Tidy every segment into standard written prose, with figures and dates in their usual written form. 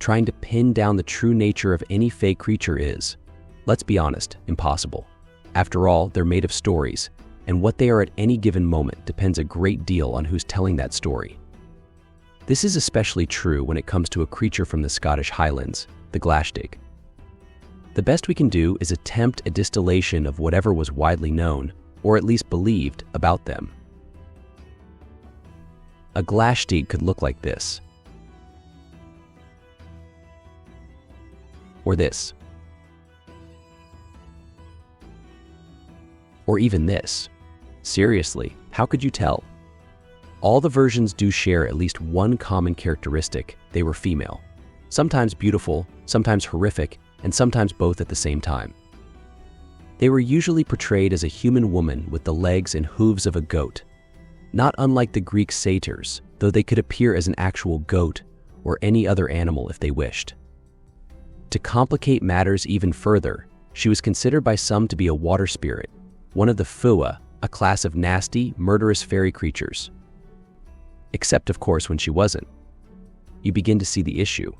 trying to pin down the true nature of any Fae creature is, let's be honest, impossible. After all, they're made of stories, and what they are at any given moment depends a great deal on who's telling that story. This is especially true when it comes to a creature from the Scottish Highlands, the Glaistig. The best we can do is attempt a distillation of whatever was widely known, or at least believed, about them. A Glaistig could look like this. Or this. Or even this. Seriously, how could you tell? All the versions do share at least one common characteristic: they were female. Sometimes beautiful, sometimes horrific, and sometimes both at the same time. They were usually portrayed as a human woman with the legs and hooves of a goat, not unlike the Greek satyrs, though they could appear as an actual goat or any other animal if they wished. To complicate matters even further, she was considered by some to be a water spirit, one of the Fua, a class of nasty, murderous fairy creatures. Except, of course, when she wasn't. You begin to see the issue.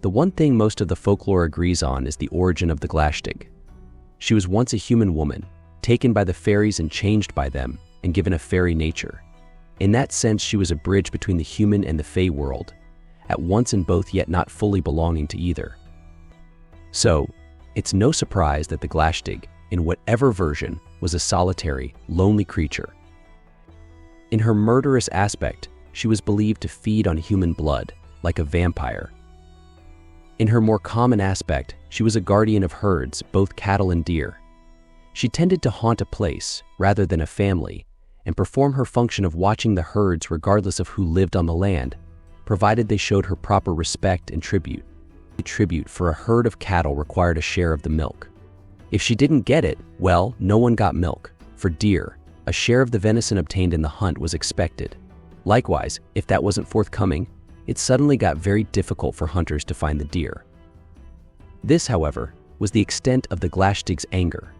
The one thing most of the folklore agrees on is the origin of the Glaistig. She was once a human woman, taken by the fairies and changed by them, and given a fairy nature. In that sense, she was a bridge between the human and the Fae world, at once in both yet not fully belonging to either. So, it's no surprise that the Glaistig, in whatever version, was a solitary, lonely creature. In her murderous aspect, she was believed to feed on human blood, like a vampire. In her more common aspect, she was a guardian of herds, both cattle and deer. She tended to haunt a place, rather than a family, and perform her function of watching the herds regardless of who lived on the land, provided they showed her proper respect and tribute. Tribute for a herd of cattle required a share of the milk. If she didn't get it, well, no one got milk. For deer, a share of the venison obtained in the hunt was expected. Likewise, if that wasn't forthcoming, it suddenly got very difficult for hunters to find the deer. This, however, was the extent of the Glaistig's anger.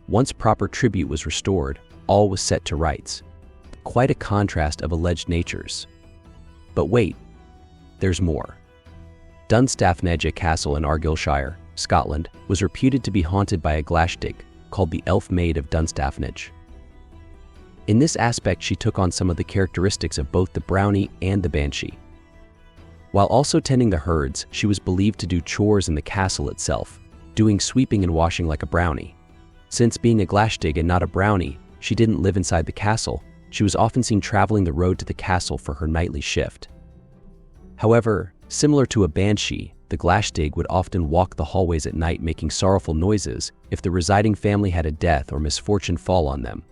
Once proper tribute was restored, all was set to rights. Quite a contrast of alleged natures. But wait, there's more. Dunstaffnage Castle in Argyllshire, Scotland, was reputed to be haunted by a Glaistig called the Elf Maid of Dunstaffnage. In this aspect, she took on some of the characteristics of both the brownie and the banshee. While also tending the herds, she was believed to do chores in the castle itself, doing sweeping and washing like a brownie. Since being a Glaistig and not a brownie, she didn't live inside the castle. She was often seen traveling the road to the castle for her nightly shift. However, similar to a banshee, the Glaistig would often walk the hallways at night making sorrowful noises if the residing family had a death or misfortune fall on them.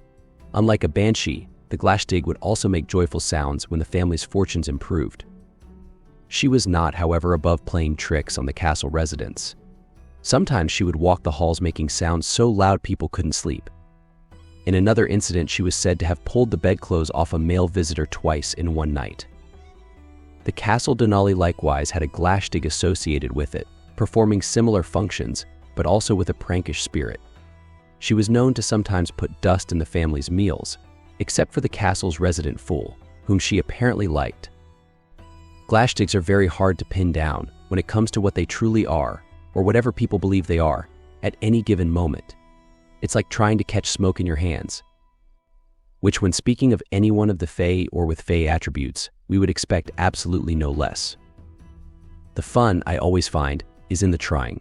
Unlike a banshee, the Glaistig would also make joyful sounds when the family's fortunes improved. She was not, however, above playing tricks on the castle residents. Sometimes she would walk the halls making sounds so loud people couldn't sleep. In another incident, she was said to have pulled the bedclothes off a male visitor twice in one night. The Castle Denali likewise had a Glaistig associated with it, performing similar functions, but also with a prankish spirit. She was known to sometimes put dust in the family's meals, except for the castle's resident fool, whom she apparently liked. Glaistigs are very hard to pin down when it comes to what they truly are, or whatever people believe they are, at any given moment. It's like trying to catch smoke in your hands, which when speaking of anyone of the Fae or with Fae attributes, we would expect absolutely no less. The fun, I always find, is in the trying.